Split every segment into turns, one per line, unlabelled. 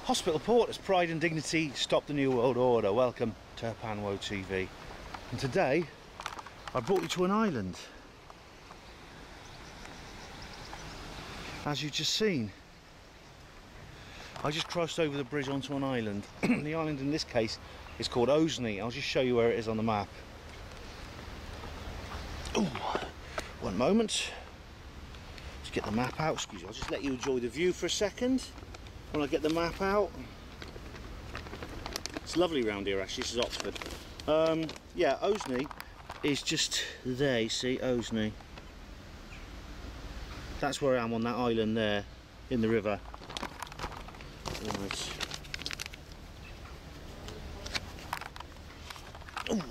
Hospital port as pride and dignity stop the New World Order. Welcome to Panwo TV. And today I brought you to an island. As you've just seen, I just crossed over the bridge onto an island. The island in this case is called Ozny. I'll just show you where it is on the map. Ooh, one moment. Let's get the map out. Excuse me, I'll just let you enjoy the view for a second when I get the map out. It's lovely around here actually. This is Oxford. Yeah, Ozny is just there, you see, Ozny. That's where I am, on that island there in the river. Right. Ooh.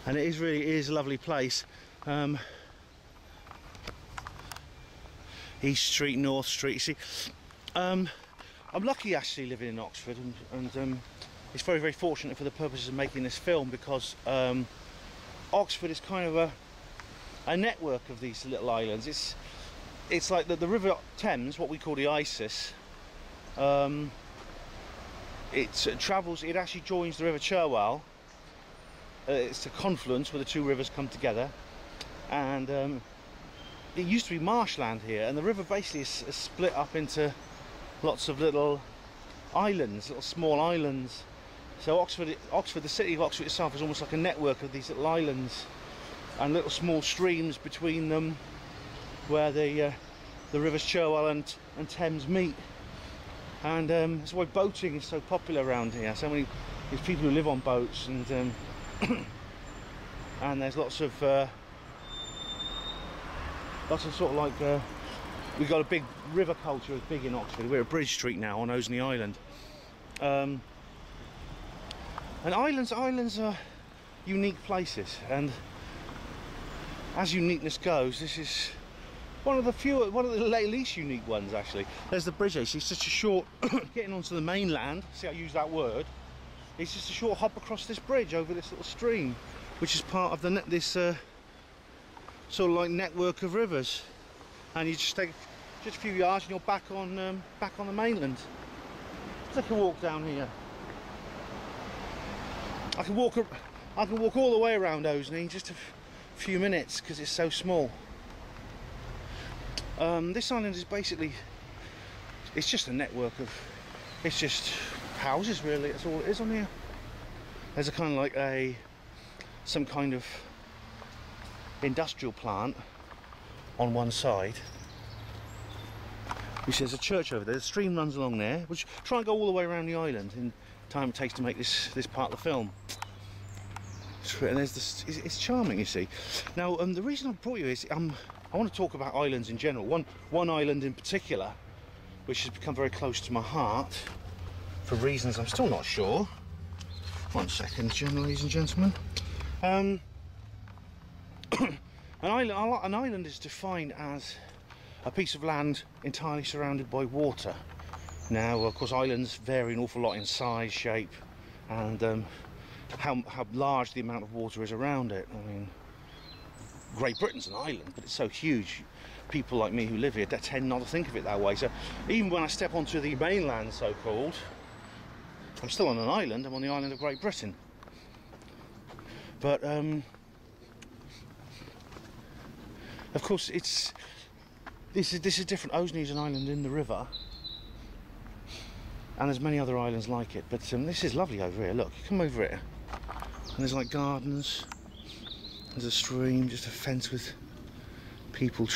And it is a lovely place. East Street, North Street. You see, I'm lucky actually living in Oxford, and it's very, very fortunate for the purposes of making this film, because Oxford is kind of a network of these little islands. It's like the River Thames, what we call the Isis. It travels. It actually joins the River Cherwell. It's a confluence where the two rivers come together, and it used to be marshland here, and the river basically is split up into lots of little islands, little small islands. So Oxford, the city of Oxford itself, is almost like a network of these little islands and little small streams between them, where the rivers Cherwell and Thames meet. And that's why boating is so popular around here. So many there's people who live on boats, and and there's lots of sort of like we've got a big river culture, is big in Oxford. We're at Bridge Street now on Ozny Island. And islands are unique places, and as uniqueness goes, this is one of the least unique ones actually. There's the bridge. It's just a short getting onto the mainland. See, I use that word. It's just a short hop across this bridge over this little stream, which is part of this sort of like network of rivers. And you just take just a few yards and you're back on the mainland. Let's take a walk down here. I can walk all the way around Ozny in just a few minutes because it's so small. This island is basically, it's just a network of, it's just houses really. That's all it is on here. There's a kind of like some kind of industrial plant on one side. You see there's a church over there. The stream runs along there. We'll try and go all the way around the island in time it takes to make this part of the film. And there's this, it's charming, you see. Now the reason I brought you is I want to talk about islands in general. One island in particular, which has become very close to my heart for reasons I'm still not sure. One second, ladies and gentlemen. An island is defined as a piece of land entirely surrounded by water. Now, of course, islands vary an awful lot in size, shape, and how large the amount of water is around it. I mean, Great Britain's an island, but it's so huge. People like me who live here tend not to think of it that way. So even when I step onto the mainland, so-called, I'm still on an island. I'm on the island of Great Britain. But of course, this is different. Ozny is an island in the river, and there's many other islands like it. But this is lovely over here. Look, you come over here, and there's like gardens. There's a stream, just a fence with people.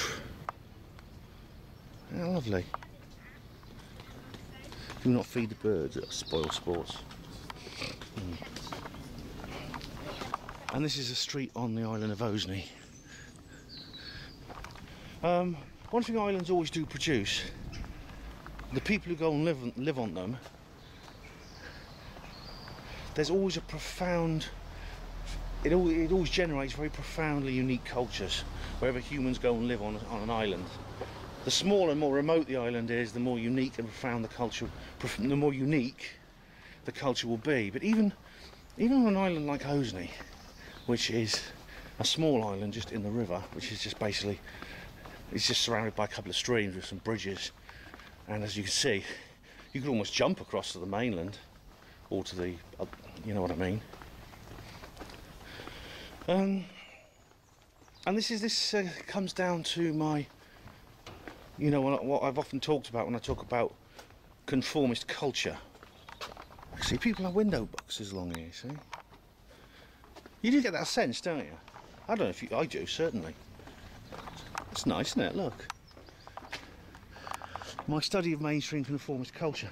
Yeah, lovely. Do not feed the birds, it'll spoil sports. And this is a street on the island of Ozny. One thing islands always do produce, the people who go and live on them, there's always a profound, it always generates very profoundly unique cultures wherever humans go and live on an island. The smaller and more remote the island is, the more unique and profound the culture, the more unique the culture will be. But even on an island like Ozny, which is a small island just in the river, which is just basically, it's just surrounded by a couple of streams with some bridges, and as you can see, You could almost jump across to the mainland, or to the, you know what I mean. And this comes down to my, you know, what I've often talked about when I talk about conformist culture. See, people have window boxes along here, see? You do get that sense, don't you? I don't know if I do, certainly. It's nice, isn't it? Look. My study of mainstream conformist culture.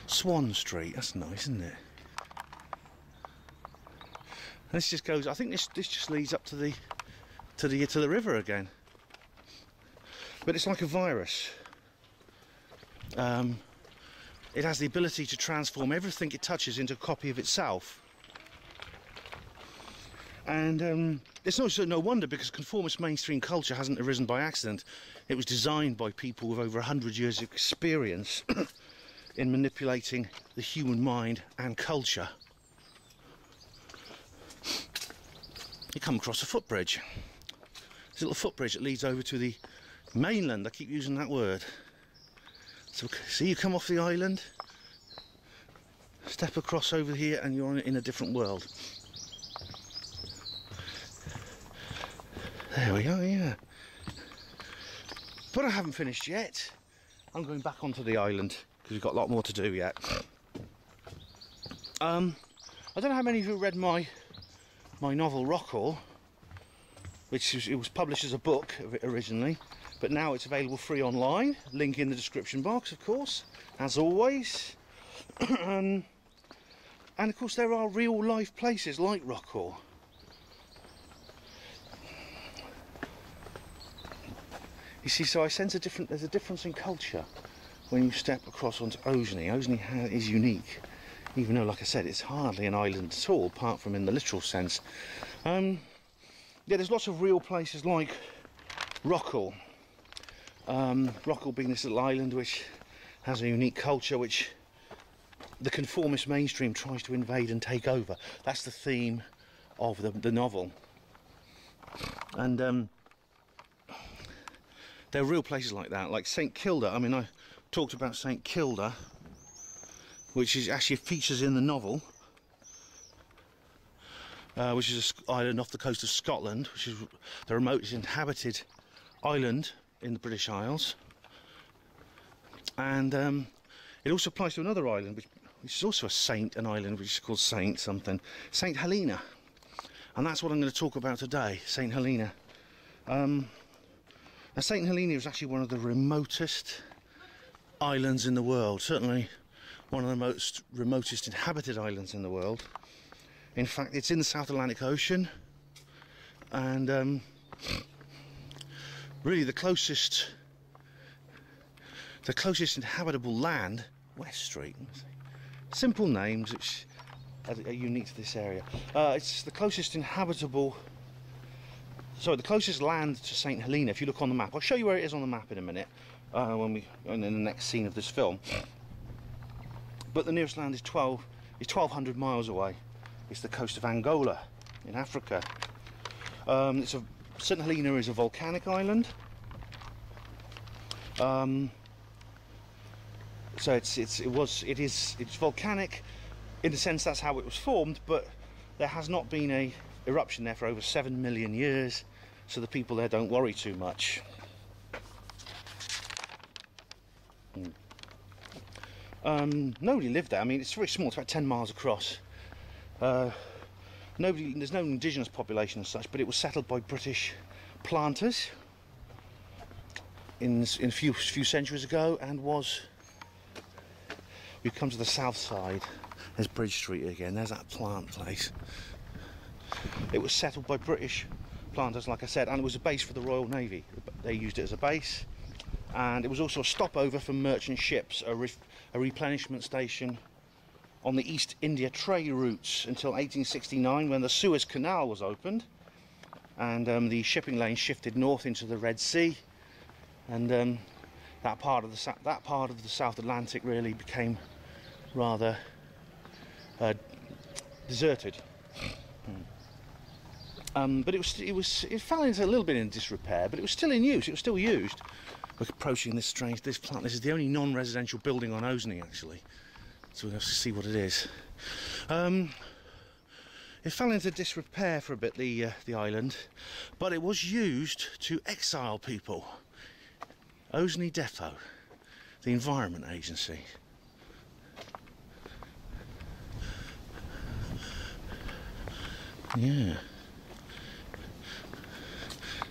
Swan Street, that's nice, isn't it? This just goes, I think this just leads up to the river again. But it's like a virus. It has the ability to transform everything it touches into a copy of itself. And it's also no wonder, because conformist mainstream culture hasn't arisen by accident. It was designed by people with over 100 years of experience in manipulating the human mind and culture. You come across a footbridge. There's a little footbridge that leads over to the mainland. I keep using that word. So see, you come off the island, step across over here, and you're in a different world. There we are, yeah. But I haven't finished yet. I'm going back onto the island because we've got a lot more to do yet. I don't know how many of you read my novel Rockall, which it was published as a book originally, but now it's available free online. Link in the description box, of course, as always. And of course there are real life places like Rockall. You see, so I sense there's a difference in culture when you step across onto Ozny. Ozny is unique, even though, like I said, it's hardly an island at all, apart from in the literal sense. Yeah, there's lots of real places like Rockall. Rockall being this little island which has a unique culture which the conformist mainstream tries to invade and take over. That's the theme of the novel. And there are real places like that, like St Kilda. I mean, I talked about St Kilda, which is actually features in the novel, which is an island off the coast of Scotland, which is the remotest inhabited island in the British Isles. And it also applies to another island, which is also an island which is called St Helena. And that's what I'm going to talk about today, St Helena. Now, St Helena is actually one of the remotest islands in the world, certainly one of the remotest inhabited islands in the world. In fact, it's in the South Atlantic Ocean, and really the closest inhabitable land, West Street. Simple names which are unique to this area. It's the closest the closest land to St Helena. If you look on the map, I'll show you where it is on the map in a minute, in the next scene of this film. But the nearest land is 1,200 miles away. It's the coast of Angola in Africa. St Helena is a volcanic island. So it's volcanic in the sense that's how it was formed, but there has not been a eruption there for over 7 million years, so the people there don't worry too much. Nobody lived there. I mean, it's very small, it's about 10 miles across. There's no indigenous population as such, but it was settled by British planters in a few centuries ago, and we've come to the south side. There's Bridge Street again, there's that plant place. It was settled by British planters, like I said, and it was a base for the Royal Navy. They used it as a base, and it was also a stopover for merchant ships, a replenishment station on the East India trade routes until 1869, when the Suez Canal was opened, and the shipping lane shifted north into the Red Sea, and that part of the South Atlantic really became rather deserted. But it fell into a little bit in disrepair, but it was still in use. It was still used. We're approaching this plant. This is the only non-residential building on Ozny, actually. So we'll have to see what it is. It fell into disrepair for a bit, the island, but it was used to exile people. Ozny Depot, the Environment Agency. Yeah.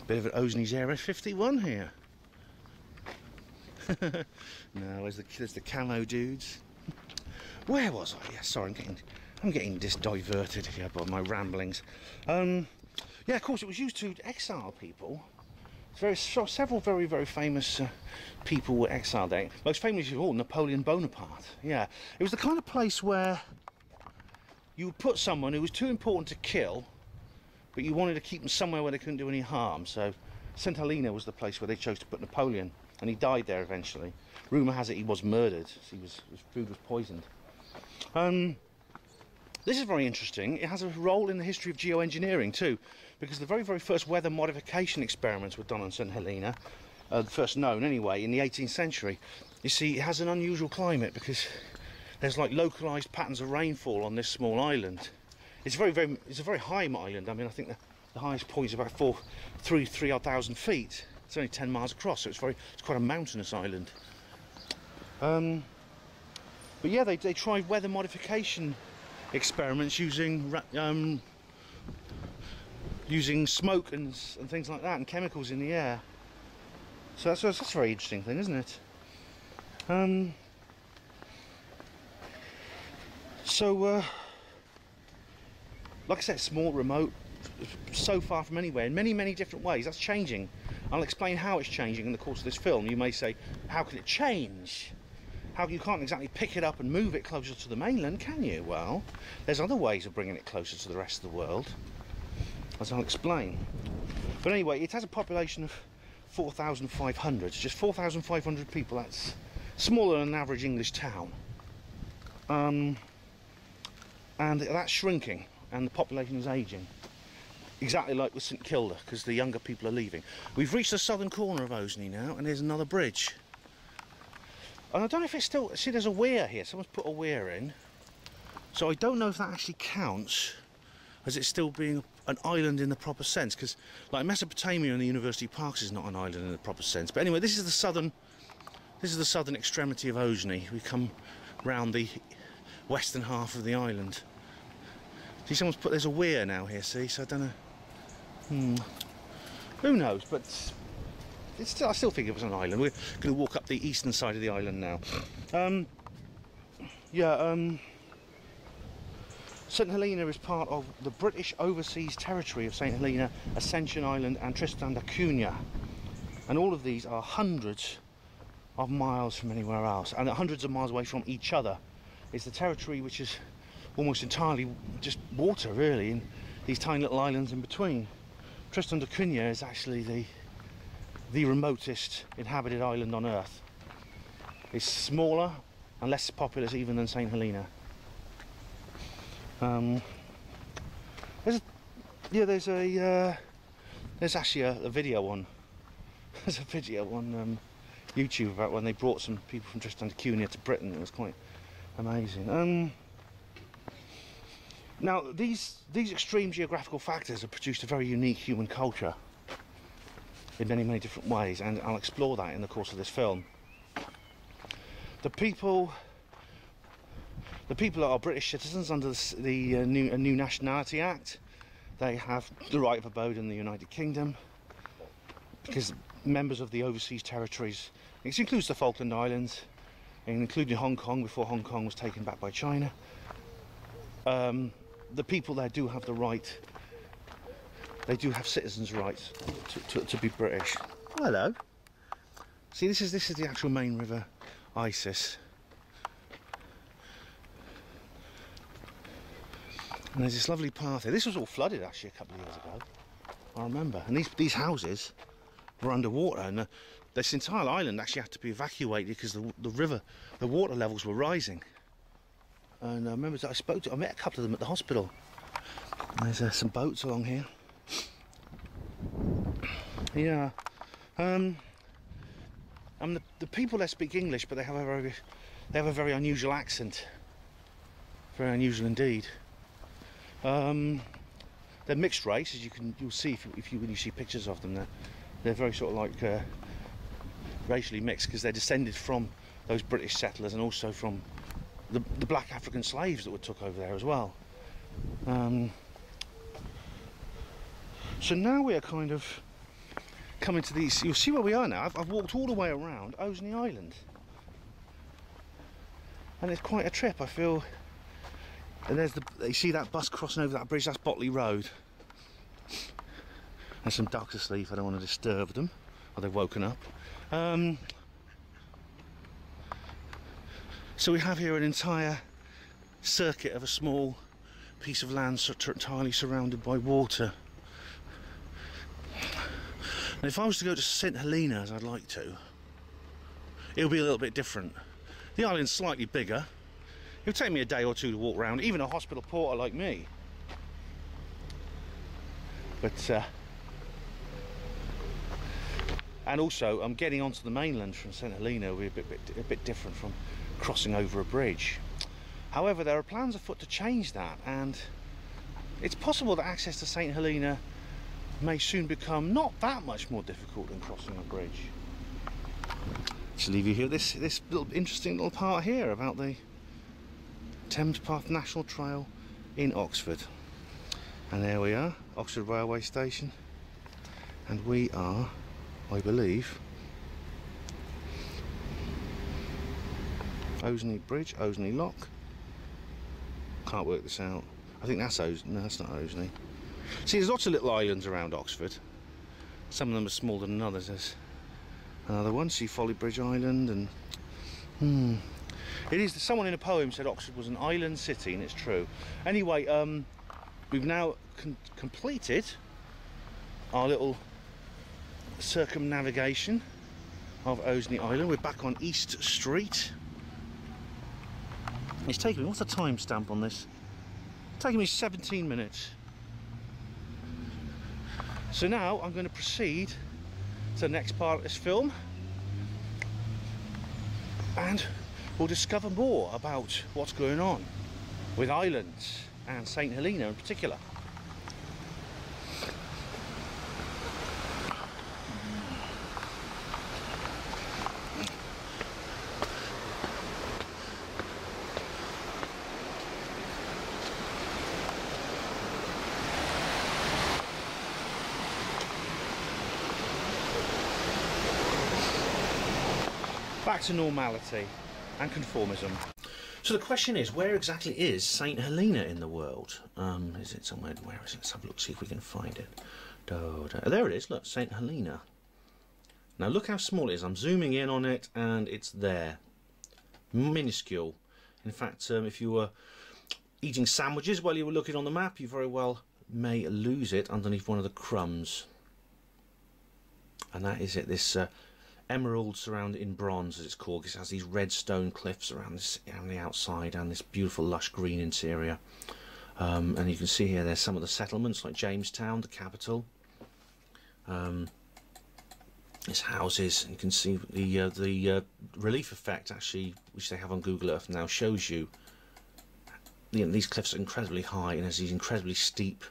Bit of an Ozny's Area 51 here. No, there's the camo dudes. Where was I? Yeah, sorry, I'm getting just diverted here by my ramblings. Yeah, of course, it was used to exile people. Several very, very famous people were exiled there. Most famous of all, Napoleon Bonaparte. Yeah, it was the kind of place where you would put someone who was too important to kill, but you wanted to keep them somewhere where they couldn't do any harm. So St Helena was the place where they chose to put Napoleon, and he died there eventually. Rumour has it he was murdered. His food was poisoned. This is very interesting. It has a role in the history of geoengineering too, because the very, very first weather modification experiments were done on St Helena, the first known anyway, in the 18th century. You see, it has an unusual climate because there's like localised patterns of rainfall on this small island. It's a very high island. I mean, I think the highest point is about 3,000 feet. It's only 10 miles across, so it's quite a mountainous island. But yeah, they tried weather modification experiments using smoke and things like that, and chemicals in the air. So that's a very interesting thing, isn't it? Like I said, small, remote, so far from anywhere, in many, many different ways. That's changing. I'll explain how it's changing in the course of this film. You may say, how can it change? You can't exactly pick it up and move it closer to the mainland, can you? Well, there's other ways of bringing it closer to the rest of the world, as I'll explain. But anyway, it has a population of 4,500. It's just 4,500 people. That's smaller than an average English town. And that's shrinking, and the population is ageing. Exactly like with St Kilda, because the younger people are leaving. We've reached the southern corner of Ozny now, and there's another bridge. And I don't know if it's still... See, there's a weir here. Someone's put a weir in. So I don't know if that actually counts as it still being an island in the proper sense, because like Mesopotamia and the University Parks is not an island in the proper sense. But anyway, this is the southern extremity of Ozny. We come round the western half of the island. See, there's a weir now here, see, so I don't know. Who knows, but I still think it was an island. We're going to walk up the eastern side of the island now. St Helena is part of the British Overseas Territory of St Helena, Ascension Island and Tristan da Cunha. And all of these are hundreds of miles from anywhere else, and hundreds of miles away from each other. It's the territory which is almost entirely just water, really, and these tiny little islands in between. Tristan da Cunha is actually the remotest inhabited island on Earth. It's smaller and less populous even than St Helena. There's actually a video on YouTube about when they brought some people from Tristan da Cunha to Britain. It was quite amazing. Now, these extreme geographical factors have produced a very unique human culture in many, many different ways, and I'll explore that in the course of this film. The people are British citizens under the new Nationality Act. They have the right of abode in the United Kingdom because members of the overseas territories, it includes the Falkland Islands, including Hong Kong before Hong Kong was taken back by China. The people there do have the right, they do have citizens' rights to be British. Oh, hello. See, this is the actual main river, Isis. And there's this lovely path here. This was all flooded actually a couple of years ago, I remember. And these houses were underwater, and this entire island actually had to be evacuated because the water levels were rising. And I remember that I met a couple of them at the hospital. And there's some boats along here. And the people there speak English, but they have a very unusual accent. Very unusual indeed. They're mixed race, as you'll see when you see pictures of them. They're very sort of like racially mixed, because they're descended from those British settlers and also from the black African slaves that were took over there as well. So now we are kind of coming to these. You'll see where we are now. I've walked all the way around Ozny Island, and it's quite a trip, I feel. And you see that bus crossing over that bridge, that's Botley Road. There's some ducks asleep, I don't want to disturb them, or they've woken up. So we have here an entire circuit of a small piece of land entirely surrounded by water. And if I was to go to St Helena, as I'd like to, it would be a little bit different. The island's slightly bigger. It would take me a day or two to walk around, even a hospital porter like me. But and also, getting onto the mainland from St Helena will be a bit different from crossing over a bridge. However, there are plans afoot to change that, and it's possible that access to St Helena may soon become not that much more difficult than crossing a bridge. Just leave you here this little interesting little part here about the Thames Path National Trail in Oxford. And there we are, Oxford Railway Station, and we are, I believe, Ozny Bridge, Ozny Lock. Can't work this out. I think that's Ozny. No, that's not Ozny. See, there's lots of little islands around Oxford. Some of them are smaller than others. There's another one, see Folly Bridge Island, and it is. Someone in a poem said Oxford was an island city, and it's true. Anyway, we've now completed our little circumnavigation of Ozny Island. We're back on East Street. It's taken me, what's the timestamp on this? It's taken me 17 minutes. So now I'm going to proceed to the next part of this film, and we'll discover more about what's going on with islands and St Helena in particular. Back to normality and conformism. So the question is, where exactly is St Helena in the world? Is it somewhere? Where is it? Let's have a look, see if we can find it. There it is, look, St Helena. Now look how small it is. I'm zooming in on it and it's there. Minuscule. In fact, if you were eating sandwiches while you were looking on the map, you very well may lose it underneath one of the crumbs. And that is it, this emerald surrounded in bronze, as it's called, because it has these red stone cliffs around the outside and this beautiful lush green interior. And you can see here there's some of the settlements like Jamestown, the capital. There's houses, and you can see the relief effect actually, which they have on Google Earth now, shows you, these cliffs are incredibly high, and there's these incredibly steep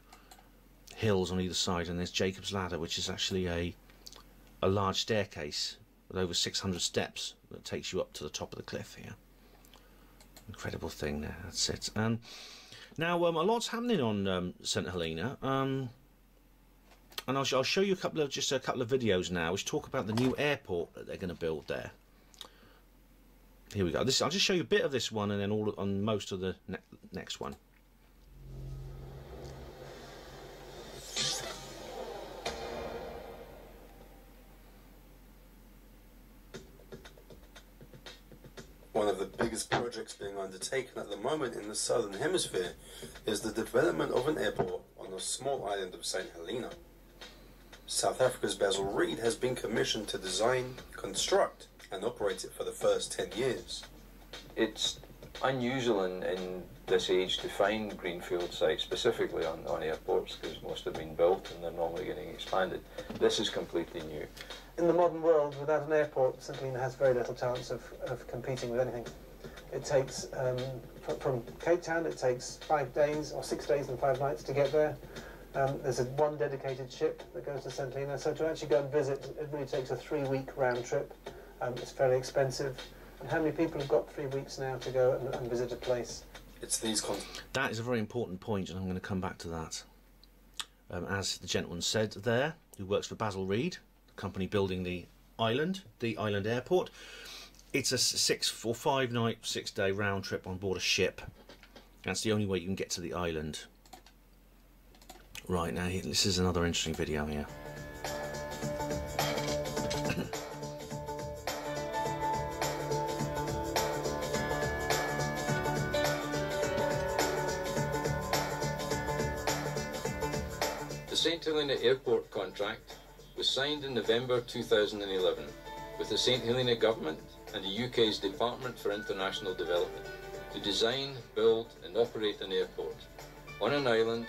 hills on either side, and there's Jacob's Ladder, which is actually a large staircase with over 600 steps that takes you up to the top of the cliff here. Incredible thing there, that's it. Now a lot's happening on St Helena, and I'll show you just a couple of videos now which talk about the new airport that they're going to build there. Here we go. I'll just show you a bit of this one and then on most of the next one.
One of the biggest projects being undertaken at the moment in the southern hemisphere is the development of an airport on the small island of St Helena. South Africa's Basil Reid has been commissioned to design, construct and operate it for the first 10 years.
It's unusual in this age to find greenfield sites, specifically on airports, because most have been built and they're normally getting expanded. This is completely new.
In the modern world, without an airport, St Helena has very little chance of competing with anything. It takes, from Cape Town, it takes 5 days, or 6 days and 5 nights to get there. There's one dedicated ship that goes to St Helena, so to actually go and visit, it really takes a 3-week round trip. It's fairly expensive. And how many people have got 3 weeks now to go and visit a place?
It's these
That is a very important point, and I'm going to come back to that. As the gentleman said there, who works for Basil Reed, the company building the island airport, it's a 6 or 5 night, 6 day round trip on board a ship. That's the only way you can get to the island. Right, now this is another interesting video here.
The St Helena Airport contract was signed in November 2011 with the St Helena Government and the UK's Department for International Development to design, build and operate an airport on an island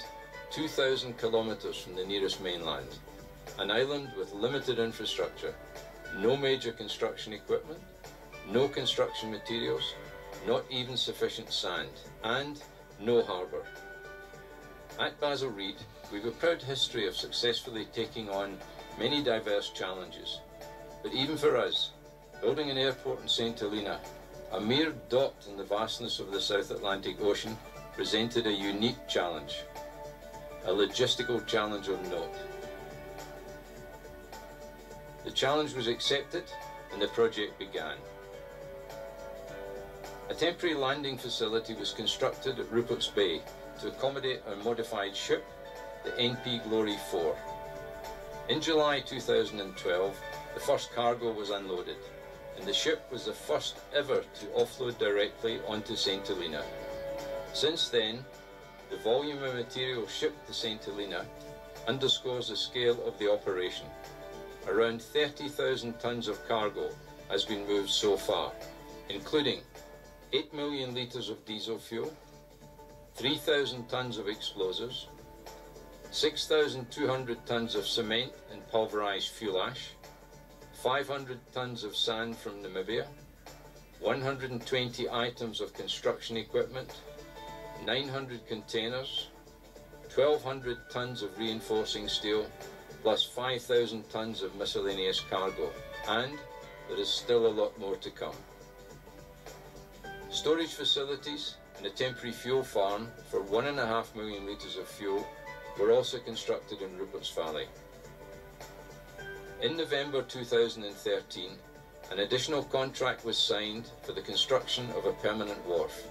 2,000 kilometres from the nearest mainland, an island with limited infrastructure, no major construction equipment, no construction materials, not even sufficient sand, and no harbour. At Basil Reed, we have a proud history of successfully taking on many diverse challenges. But even for us, building an airport in St Helena, a mere dot in the vastness of the South Atlantic Ocean, presented a unique challenge, a logistical challenge of note. The challenge was accepted and the project began. A temporary landing facility was constructed at Rupert's Bay to accommodate a modified ship, the NP Glory 4. In July 2012, the first cargo was unloaded, and the ship was the first ever to offload directly onto St Helena. Since then, the volume of material shipped to St Helena underscores the scale of the operation. Around 30,000 tonnes of cargo has been moved so far, including 8 million litres of diesel fuel, 3,000 tonnes of explosives, 6,200 tonnes of cement and pulverised fuel ash, 500 tonnes of sand from Namibia, 120 items of construction equipment, 900 containers, 1,200 tonnes of reinforcing steel, plus 5,000 tonnes of miscellaneous cargo, and there is still a lot more to come. Storage facilities and a temporary fuel farm for 1.5 million litres of fuel were also constructed in Rupert's Valley. In November 2013, an additional contract was signed for the construction of a permanent wharf,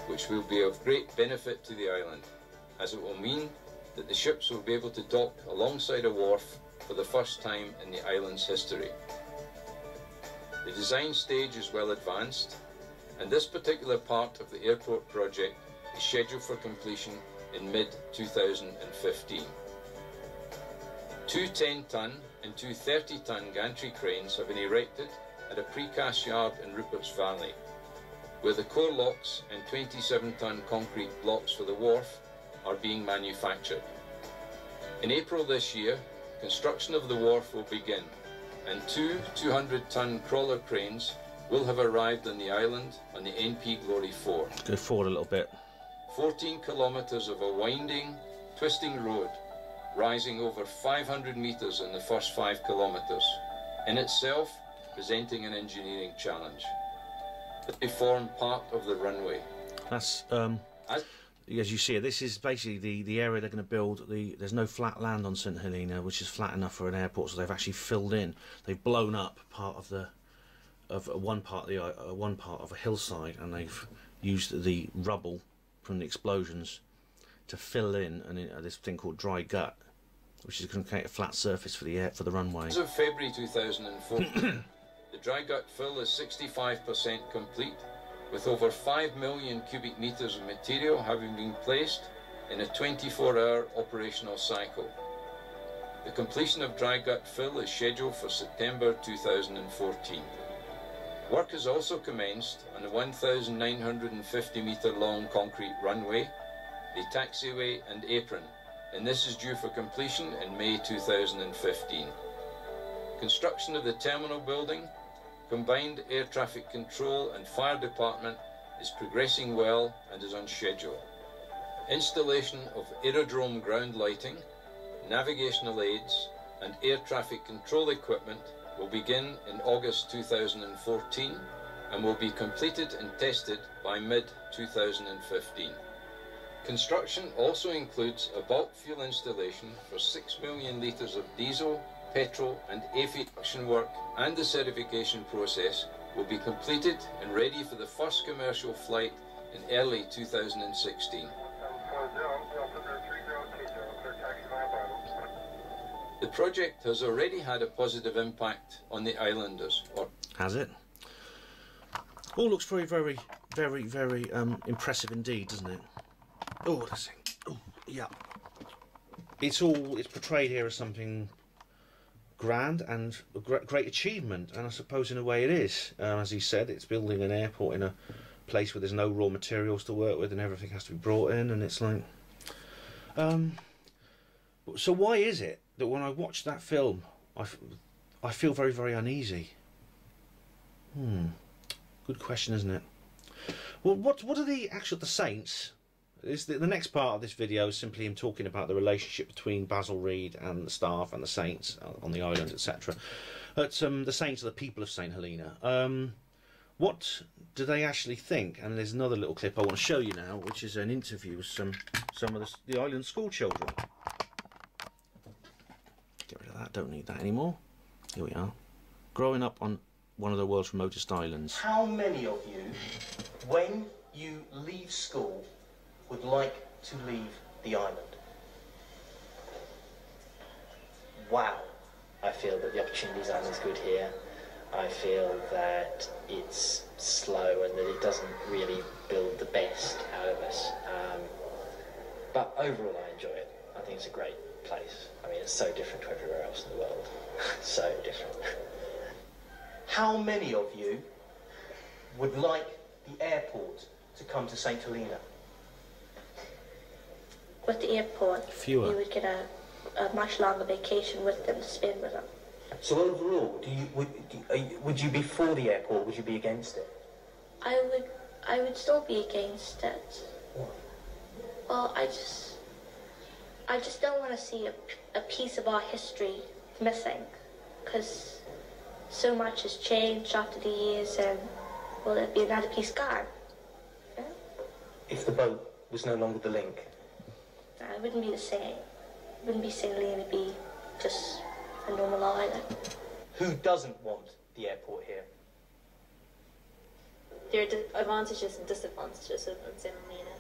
which will be of great benefit to the island, as it will mean that the ships will be able to dock alongside a wharf for the first time in the island's history. The design stage is well advanced, and this particular part of the airport project is scheduled for completion in mid-2015. 2 10-tonne and 2 30-tonne gantry cranes have been erected at a precast yard in Rupert's Valley, where the core locks and 27-tonne concrete blocks for the wharf are being manufactured. In April this year, construction of the wharf will begin, and 2 200-tonne crawler cranes will have arrived on the island on the NP Glory 4.
Go forward a little bit.
14 kilometres of a winding, twisting road, rising over 500 metres in the first 5 kilometres, in itself presenting an engineering challenge. They form part of the runway.
That's, as you see, this is basically the area they're going to build. There's no flat land on St Helena, which is flat enough for an airport, so they've actually filled in. They've blown up part of one part of a hillside, and they've used the rubble from the explosions to fill in this thing called dry gut, which is going to create a flat surface for the runway.
As of February 2014, the dry gut fill is 65% complete, with over 5 million cubic metres of material having been placed in a 24-hour operational cycle. The completion of dry gut fill is scheduled for September 2014. Work has also commenced on the 1,950 metre long concrete runway, the taxiway and apron, and this is due for completion in May 2015. Construction of the terminal building, combined air traffic control and fire department is progressing well and is on schedule. Installation of aerodrome ground lighting, navigational aids and air traffic control equipment will begin in August 2014 and will be completed and tested by mid-2015. Construction also includes a bulk fuel installation for 6 million litres of diesel, petrol and aviation work, and the certification process will be completed and ready for the first commercial flight in early 2016. The project has already had a positive impact on the islanders.
Has it? All looks very, very, very, very impressive indeed, doesn't it? Oh, let's see. Oh, yeah. It's portrayed here as something grand and a great achievement, and I suppose in a way it is. As he said, it's building an airport in a place where there's no raw materials to work with and everything has to be brought in, and it's like... so why is it that when I watch that film, I feel very, very uneasy? Good question, isn't it? Well, what are the saints? The next part of this video is simply him talking about the relationship between Basil Reed and the staff and the saints on the island, etc. But the saints are the people of St Helena. What do they actually think? And there's another little clip I want to show you now, which is an interview with some of the island school children. Get rid of that, don't need that anymore. Here we are. Growing up on one of the world's remotest islands.
How many of you, when you leave school, would like to leave the island? Wow. I feel that the opportunities aren't as good here. I feel that it's slow and that it doesn't really build the best out of us. But overall I enjoy it. I think it's a great place. I mean, it's so different to everywhere else in the world. So different. How many of you would like the airport to come to St Helena?
With the airport,
Fewer.
you would get a much longer vacation with them to spend with them.
So overall, would you be for the airport? Would you be against it?
I would still be against it.
Why?
Well, I just don't want to see a piece of our history missing, because so much has changed after the years, and will it be another piece gone? Yeah?
If the boat was no longer the link?
It wouldn't be the same. It wouldn't be St Helena, it'd be just a normal island.
Who doesn't want the airport here?
There are advantages and disadvantages of St Helena.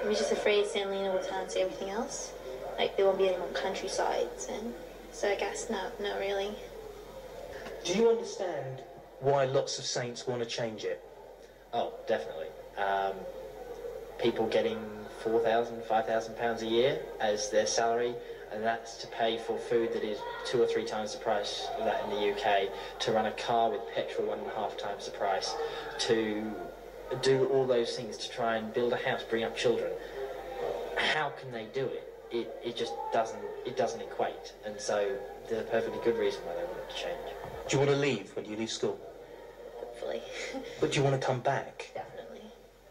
We're just afraid St Helena will turn to everything else. Like, there won't be any more countrysides, and so I guess not really.
Do you understand why lots of saints want to change it? Oh, definitely. People getting £4,000, £5,000 a year as their salary, and that's to pay for food that is 2 or 3 times the price of that in the UK, to run a car with petrol 1.5 times the price, to do all those things to try and build a house, bring up children. How can they do it? It just doesn't equate, and so there's a perfectly good reason why they want it to change. Do you want to leave when you leave school?
Hopefully.
But do you want to come back?
Definitely.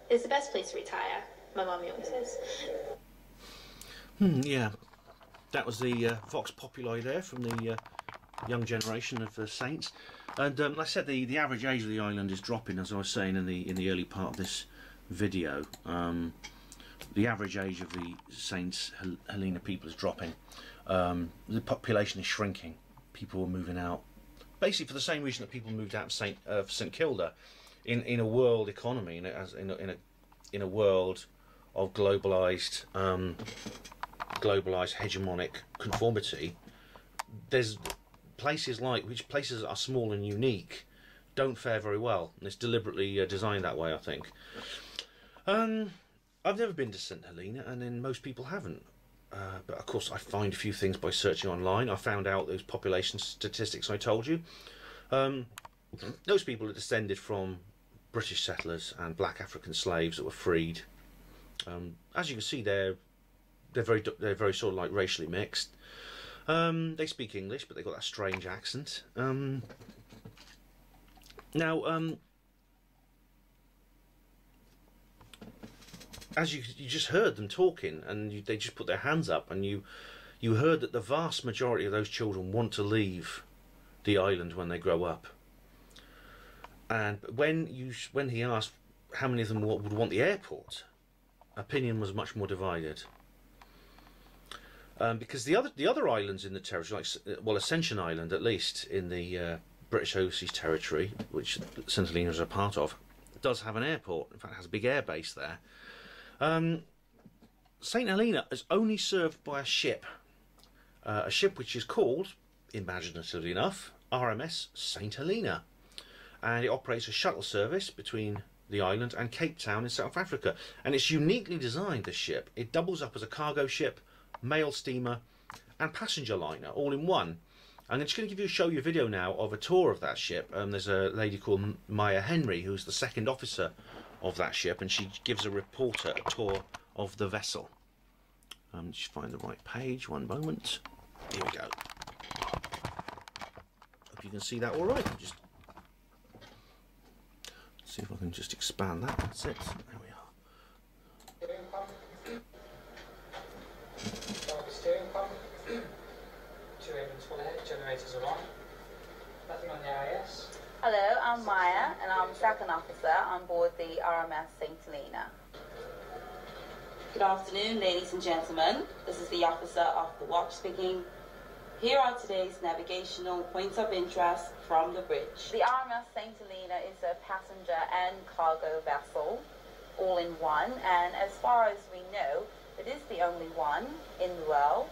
It's the best place to retire, my mum always says.
Yeah, that was the Vox Populi there from the young generation of saints. And like I said, the average age of the island is dropping, as I was saying in the early part of this video. The average age of the St Helena people is dropping. The population is shrinking. People are moving out, basically for the same reason that people moved out of St Kilda. In a world economy, in a world of globalized hegemonic conformity, there's places which places are small and unique don't fare very well, and it's deliberately designed that way, I think. I've never been to St Helena, and then most people haven't. But of course I find a few things by searching online. I found out those population statistics I told you. those people are descended from British settlers and black African slaves that were freed. As you can see, they're very sort of like racially mixed. They speak English, but they've got that strange accent. As you just heard them talking, and they just put their hands up, and you heard that the vast majority of those children want to leave the island when they grow up. And when he asked how many of them would want the airport, opinion was much more divided. Because the other islands in the territory, like, well, Ascension Island at least in the British Overseas Territory, which St Helena is a part of, does have an airport. In fact, it has a big air base there. St Helena is only served by a ship which is called, imaginatively enough, RMS St Helena, and it operates a shuttle service between the island and Cape Town in South Africa. And it's uniquely designed, this ship. It doubles up as a cargo ship, mail steamer and passenger liner all in one. I'm just going to show you a video now of a tour of that ship. There's a lady called Maya Henry, who's the second officer of that ship, and she gives a reporter a tour of the vessel. Just find the right page, one moment. Here we go. Hope you can see that all right. Just see if I can just expand that. That's it. There we are.
Steering pump. 2 engines full ahead, generators are on. Nothing on the IS.
Hello, I'm Maya, and I'm second officer on board the RMS St Helena. Good afternoon, ladies and gentlemen. This is the officer of the watch speaking. Here are today's navigational points of interest from the bridge. The RMS St Helena is a passenger and cargo vessel, all in one, and as far as we know, it is the only one in the world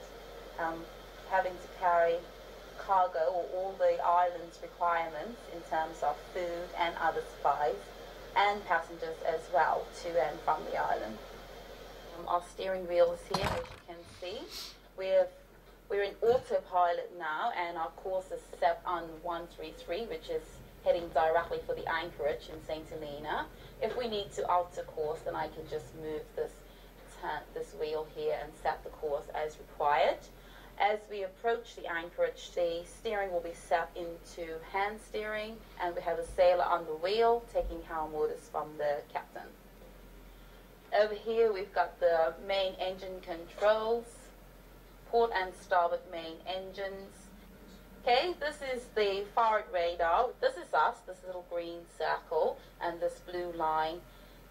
having to carry cargo or all the island's requirements in terms of food and other supplies, and passengers as well to and from the island. Our steering wheel is here, as you can see. We're in autopilot now, and our course is set on 133, which is heading directly for the anchorage in St Helena. If we need to alter course, then I can just move this wheel here and set the course as required. As we approach the anchorage, the steering will be set into hand steering, and we have a sailor on the wheel taking helm orders from the captain. Over here we've got the main engine controls, port and starboard main engines. Okay, this is the forward radar. This is us, this little green circle, and this blue line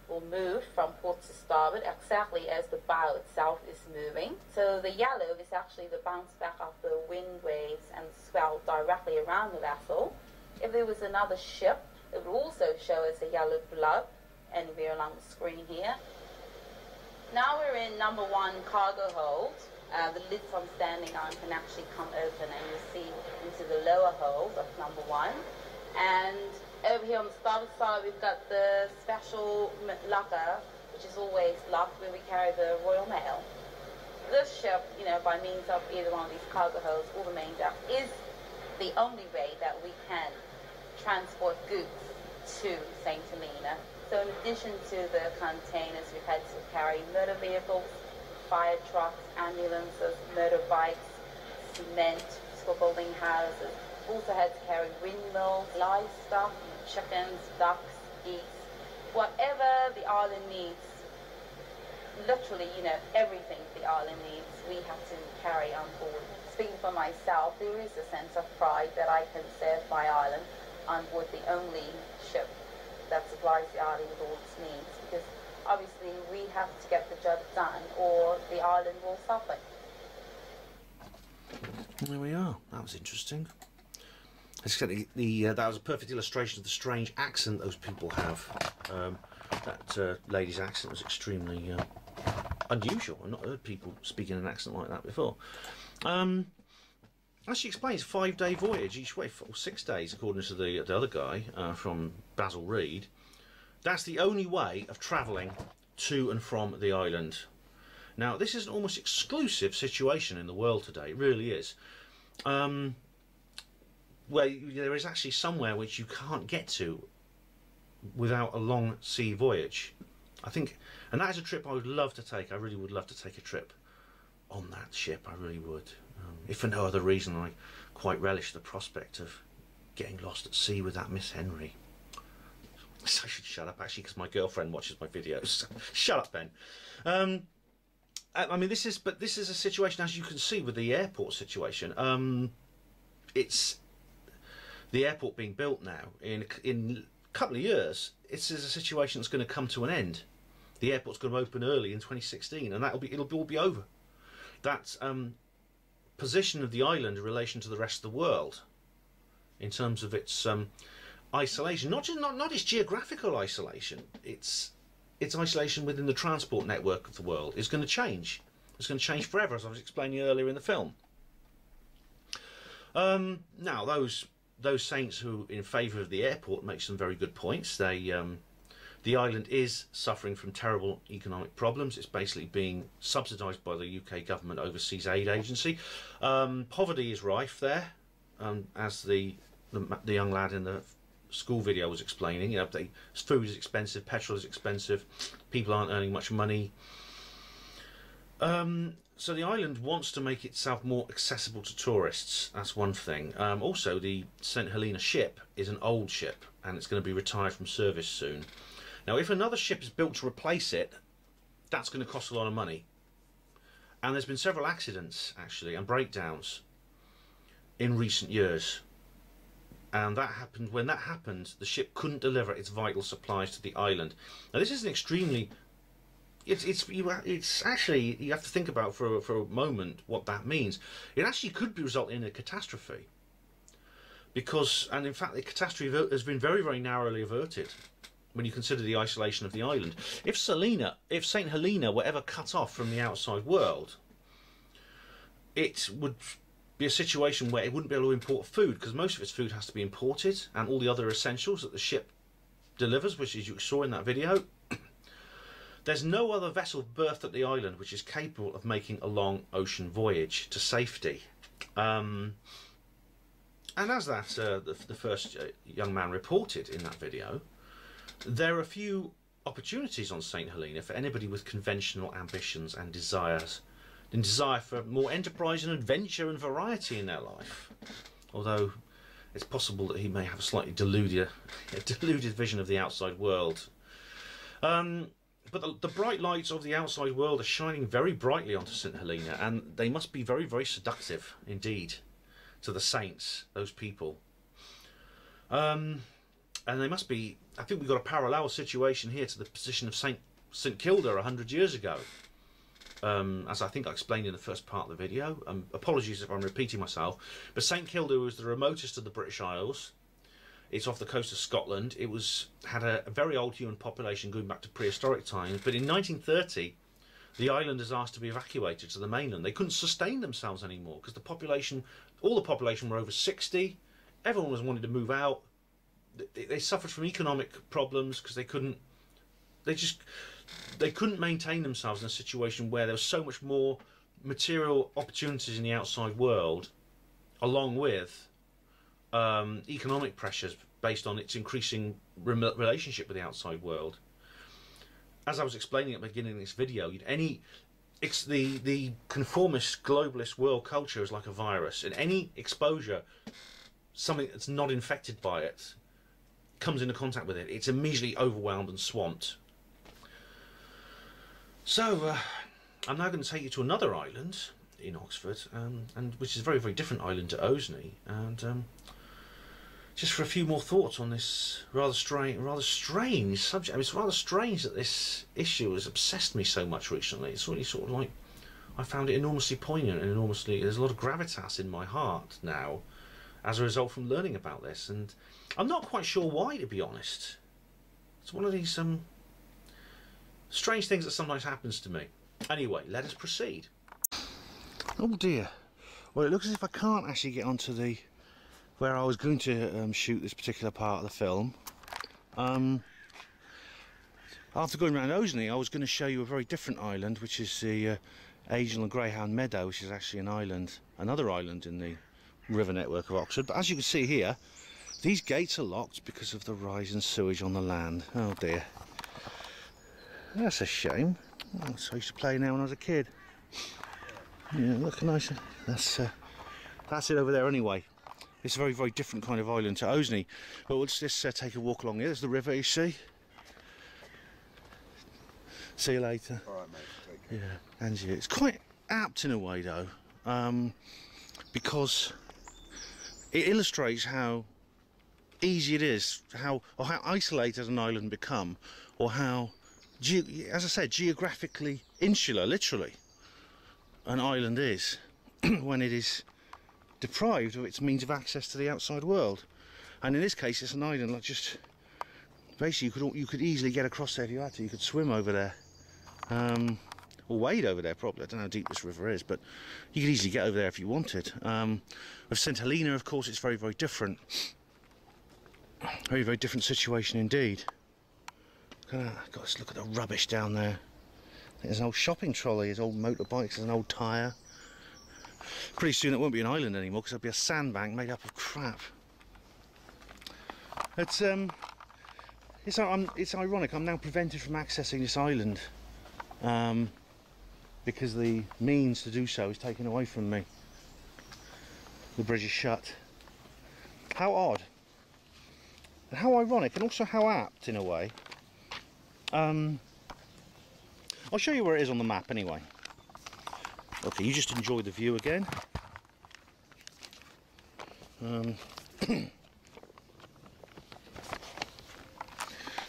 will move from port to starboard exactly as the bow itself is moving. So the yellow is actually the bounce back of the wind waves and swell directly around the vessel. If there was another ship, it would also show as a yellow blob anywhere along the screen here. Now we're in number 1 cargo hold. The lid from standing on can actually come open, and you'll see into the lower hold of number 1. And over here on the starboard side, we've got the special locker, which is always locked, where we carry the Royal Mail. This ship, by means of either one of these cargo holds or the main deck, is the only way that we can transport goods to St Helena. So in addition to the containers, we've had to carry motor vehicles, fire trucks, ambulances, motorbikes, cement for building houses. Also had to carry windmills, livestock, chickens, ducks, geese, whatever the island needs. Literally, everything the island needs, we have to carry on board. Speaking for myself, there is a sense of pride that I can serve my island on board the only ship that supplies the island with all its needs, because obviously we have to get the job done or the island will suffer.
There we are. That was interesting. That was a perfect illustration of the strange accent those people have. That lady's accent was extremely unusual. I've not heard people speaking an accent like that before. As she explains, 5-day voyage each way, or 6 days according to the other guy from Basil Reed. That's the only way of travelling to and from the island. Now, this is an almost exclusive situation in the world today. It really is. where there is actually somewhere which you can't get to without a long sea voyage. I think, and that is a trip I would love to take. I really would love to take a trip on that ship. I really would. If for no other reason, I quite relish the prospect of getting lost at sea with that Miss Henry. I should shut up actually, because my girlfriend watches my videos. Shut up, Ben. I mean, this is a situation, as you can see, with the airport situation. It's the airport being built now. In a couple of years, this is a situation that's going to come to an end. The airport's going to open early in 2016, and it'll all be over. That position of the island in relation to the rest of the world, in terms of its isolation, not its geographical isolation, its isolation within the transport network of the world, is going to change. It's going to change forever, as I was explaining earlier in the film. Now, those saints who are in favour of the airport make some very good points. The island is suffering from terrible economic problems. It's basically being subsidised by the UK government overseas aid agency. Poverty is rife there, as the young lad in the school video was explaining. You know, food is expensive, petrol is expensive, people aren't earning much money. So the island wants to make itself more accessible to tourists. That's one thing. Also, the St Helena ship is an old ship, and it's going to be retired from service soon. Now, if another ship is built to replace it, that's going to cost a lot of money. And there's been several accidents, actually, and breakdowns in recent years. And that happened, when that happened, the ship couldn't deliver its vital supplies to the island. Now, this is an extremely... It's actually, you have to think about for a moment what that means. It actually could result in a catastrophe. Because, and in fact, the catastrophe has been very, very narrowly averted when you consider the isolation of the island. If St Helena were ever cut off from the outside world, it would be a situation where it wouldn't be able to import food, because most of its food has to be imported, and all the other essentials that the ship delivers, which as you saw in that video. There's no other vessel berthed at the island which is capable of making a long ocean voyage to safety. And as the first young man reported in that video, there are few opportunities on St Helena for anybody with conventional ambitions and desire for more enterprise and adventure and variety in their life. Although it's possible that he may have a slightly deluded vision of the outside world. But the bright lights of the outside world are shining very brightly onto St Helena, and they must be very, very seductive indeed to the saints, those people. And they must be, I think we've got a parallel situation here to the position of St Kilda 100 years ago. As I think I explained in the first part of the video. Apologies if I'm repeating myself, but St Kilda was the remotest of the British Isles. It's off the coast of Scotland. It had a very old human population going back to prehistoric times, but in 1930 the island is asked to be evacuated to the mainland. They couldn't sustain themselves anymore because all the population were over 60. Everyone was wanting to move out. They suffered from economic problems because they couldn't maintain themselves in a situation where there was so much more material opportunities in the outside world, along with economic pressures based on its increasing relationship with the outside world. As I was explaining at the beginning of this video, the conformist globalist world culture is like a virus, and any exposure, something that's not infected by it, comes into contact with it, it's immediately overwhelmed and swamped. So I'm now going to take you to another island in Oxford, and which is a very, very different island to Ozny, and just for a few more thoughts on this rather strange subject. I mean, it's rather strange that this issue has obsessed me so much recently. It's really sort of like, I found it enormously poignant and there's a lot of gravitas in my heart now as a result from learning about this, and I'm not quite sure why, to be honest. It's one of these strange things that sometimes happens to me. Anyway, let us proceed. Oh dear. Well, it looks as if I can't actually get onto where I was going to shoot this particular part of the film. After going around Ozny, I was going to show you a very different island, which is the Angel and Greyhound Meadow, which is actually an island, another island in the river network of Oxford, but as you can see here, these gates are locked because of the rise in sewage on the land. Oh dear. That's a shame. That's how I used to play now when I was a kid. Yeah, look nice. That's it over there anyway. It's a very, very different kind of island to Ozny. But we'll just take a walk along here. There's the river, you see. See you later.
All right, mate. Take care.
Yeah, and you. It's quite apt in a way though, because it illustrates how easy it is, how isolated an island become, or how, as I said, geographically insular, literally, an island is when it is deprived of its means of access to the outside world. And in this case, it's an island like just basically you could easily get across there if you had to. You could swim over there, or wade over there probably. I don't know how deep this river is, but you could easily get over there if you wanted. With St Helena, of course, it's very, very different. Very, very different situation indeed. Got to look at the rubbish down there. There's an old shopping trolley, there's old motorbikes, there's an old tyre. Pretty soon it won't be an island anymore because there'll be a sandbank made up of crap. It's ironic. I'm now prevented from accessing this island because the means to do so is taken away from me. The bridge is shut. How odd. And how ironic, and also how apt in a way. I'll show you where it is on the map anyway. Okay, you just enjoy the view again.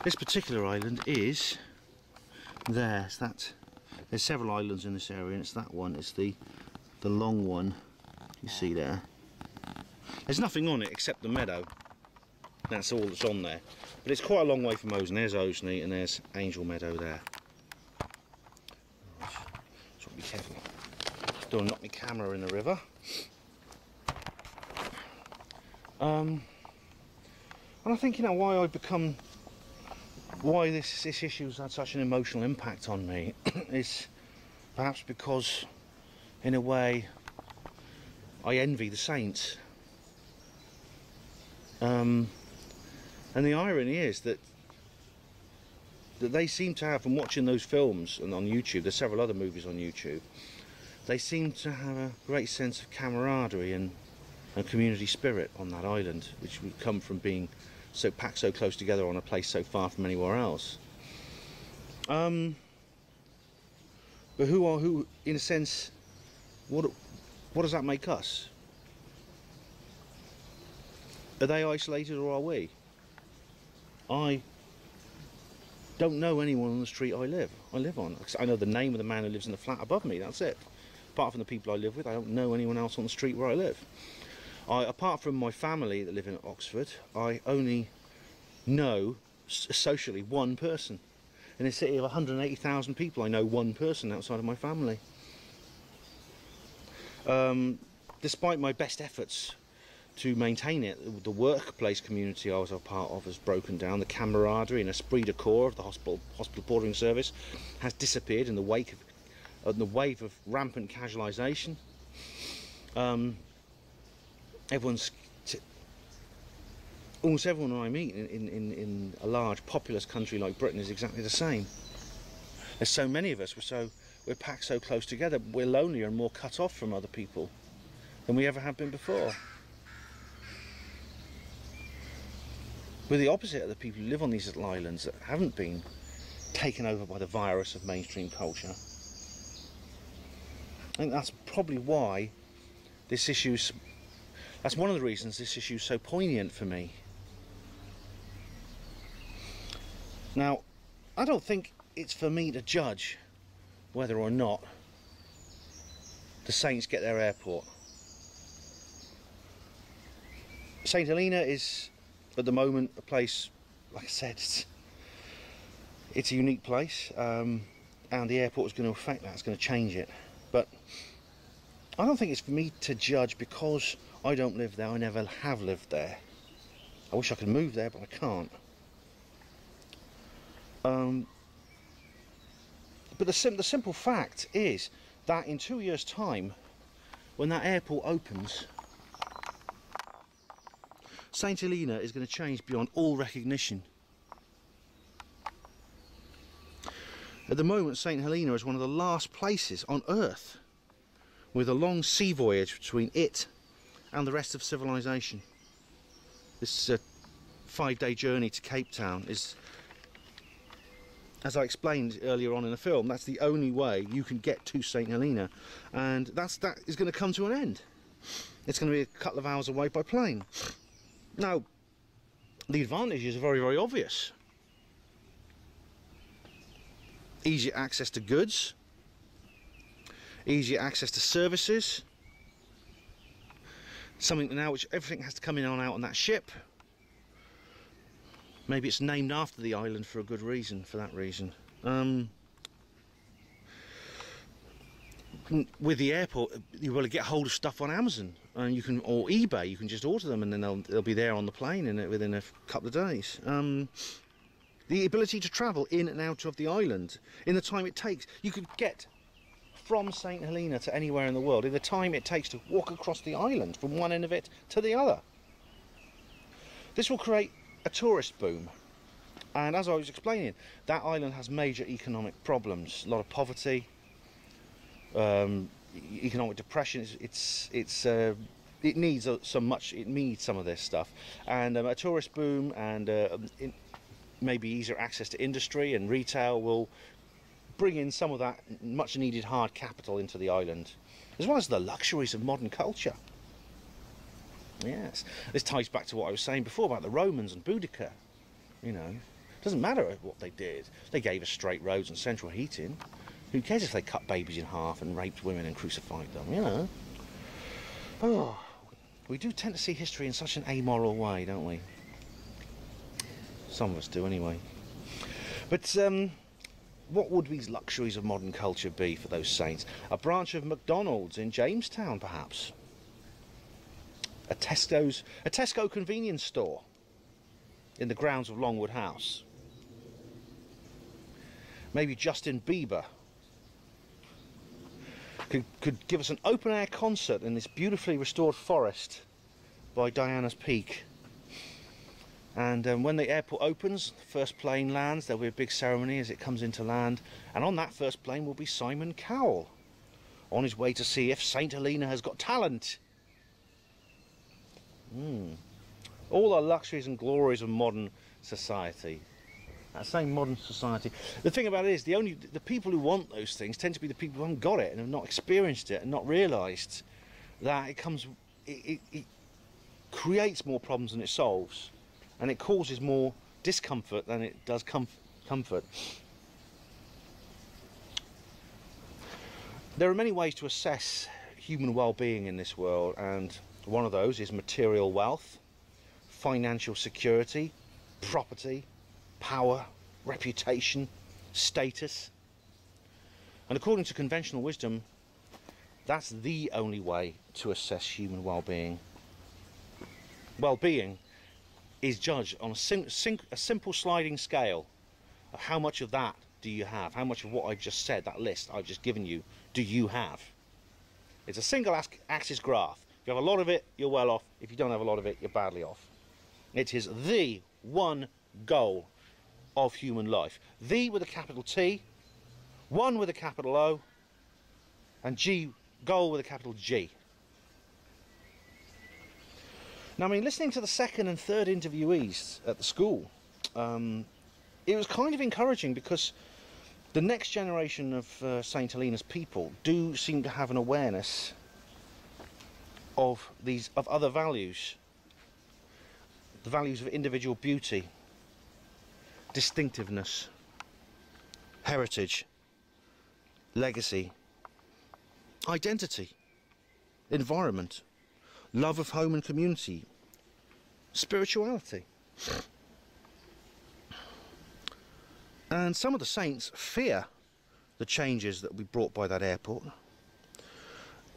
This particular island is there. It's that. There's several islands in this area, and it's that one. It's the long one you see there. There's nothing on it except the meadow. That's all that's on there. But it's quite a long way from Ozny. There's Ozny and there's Angel Meadow there. Right. So be careful. Don't knock my camera in the river. And I think, you know, why this issue has had such an emotional impact on me is perhaps because, in a way, I envy the saints. And the irony is that they seem to have, from watching those films and on YouTube, there's several other movies on YouTube, they seem to have a great sense of camaraderie and community spirit on that island, which would come from being so packed so close together on a place so far from anywhere else. But who, in a sense, what does that make us? Are they isolated or are we? I don't know anyone on the street I live on. I know the name of the man who lives in the flat above me, that's it. Apart from the people I live with, I don't know anyone else on the street where I live. Apart from my family that live in Oxford, I only know socially one person. In a city of 180,000 people, I know one person outside of my family. Despite my best efforts to maintain it, the workplace community I was a part of has broken down. The camaraderie and esprit de corps of the hospital portering service has disappeared in the wake of the wave of rampant casualisation. Almost everyone I meet in a large populous country like Britain is exactly the same. There's so many of us, we're packed so close together, we're lonelier and more cut off from other people than we ever have been before. We're the opposite of the people who live on these little islands that haven't been taken over by the virus of mainstream culture. I think that's probably why this issue's... That's one of the reasons this issue is so poignant for me. Now, I don't think it's for me to judge whether or not the Saints get their airport. St Helena is, at the moment, a place, like I said, it's a unique place, and the airport is going to affect that, it's going to change it. But I don't think it's for me to judge because I don't live there, I never have lived there. I wish I could move there, but I can't. But the simple fact is that in 2 years' time, when that airport opens, St Helena is going to change beyond all recognition. At the moment, St Helena is one of the last places on Earth with a long sea voyage between it and the rest of civilization. This 5-day journey to Cape Town is, as I explained earlier on in the film, that's the only way you can get to St Helena, and that is going to come to an end. It's going to be a couple of hours away by plane. Now, the advantages are very, very obvious. Easier access to goods, easier access to services, something now which everything has to come in and out on that ship. Maybe it's named after the island for a good reason, for that reason. With the airport, you're able to get hold of stuff on Amazon, and you can, or eBay. You can just order them, and then they'll be there on the plane within a couple of days. The ability to travel in and out of the island in the time it takes. You could get from St Helena to anywhere in the world in the time it takes to walk across the island from one end of it to the other. This will create a tourist boom, and as I was explaining, that island has major economic problems, a lot of poverty, economic depression. It needs some of this stuff, and a tourist boom and maybe easier access to industry and retail will bring in some of that much needed hard capital into the island, as well as the luxuries of modern culture. Yes, this ties back to what I was saying before about the Romans and Boudica. You know, it doesn't matter what they did. They gave us straight roads and central heating. Who cares if they cut babies in half and raped women and crucified them, you know? Oh, we do tend to see history in such an amoral way, don't we? Some of us do anyway. But what would these luxuries of modern culture be for those saints? A branch of McDonald's in Jamestown, perhaps? A Tesco convenience store in the grounds of Longwood House? Maybe Justin Bieber could give us an open-air concert in this beautifully restored forest by Diana's Peak. And when the airport opens, the first plane lands, there'll be a big ceremony as it comes into land, and on that first plane will be Simon Cowell, on his way to see if St Helena has got talent. All the luxuries and glories of modern society. That same modern society. The thing about it is, the people who want those things tend to be the people who haven't got it and have not experienced it and not realised that it creates more problems than it solves, and it causes more discomfort than it does comfort. There are many ways to assess human well-being in this world, and one of those is material wealth, financial security, property, power, reputation, status. And according to conventional wisdom, that's the only way to assess human well-being. Well-being is judged on a simple sliding scale of how much of that do you have, how much of what I just said, that list I've just given you, do you have. It's a single axis graph. If you have a lot of it, you're well off. If you don't have a lot of it, you're badly off. It is the one goal of human life. The with a capital T, one with a capital O, and G, goal with a capital G. Now, I mean, listening to the second and third interviewees at the school, it was kind of encouraging, because the next generation of St Helena's people do seem to have an awareness of other values, the values of individual beauty, distinctiveness, heritage, legacy, identity, environment, love of home and community, spirituality. And some of the saints fear the changes that will be brought by that airport.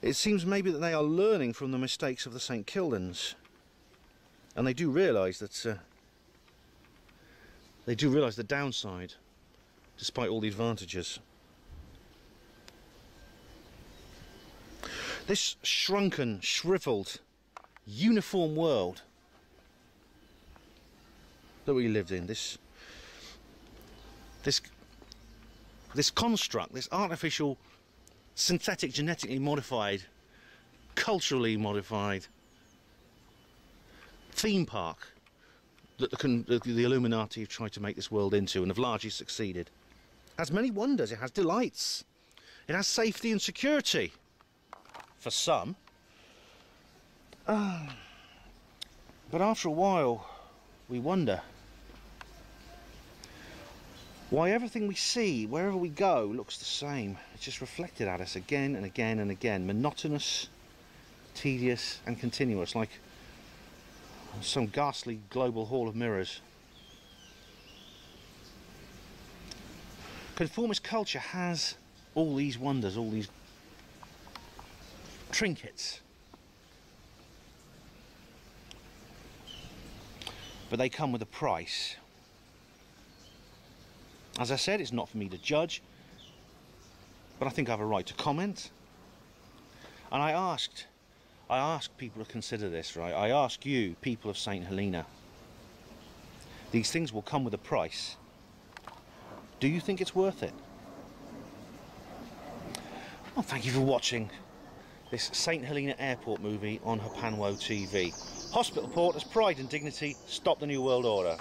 It seems maybe that they are learning from the mistakes of the St Kildans, and they do realise that the downside, despite all the advantages. This shrunken, shrivelled, uniform world that we lived in, this construct, this artificial, synthetic, genetically modified, culturally modified theme park that the Illuminati have tried to make this world into and have largely succeeded. It has many wonders, it has delights, it has safety and security for some. But after a while we wonder why everything we see, wherever we go, looks the same. It's just reflected at us again and again and again. Monotonous, tedious and continuous, like some ghastly global hall of mirrors. Conformist culture has all these wonders, all these trinkets. But they come with a price. As I said, it's not for me to judge, but I think I have a right to comment. And I asked people to consider this, right? I ask you, people of St Helena, these things will come with a price. Do you think it's worth it? Well, thank you for watching this St Helena Airport movie on Hapanwo TV. Hospital Porters, pride and dignity, stop the New World Order.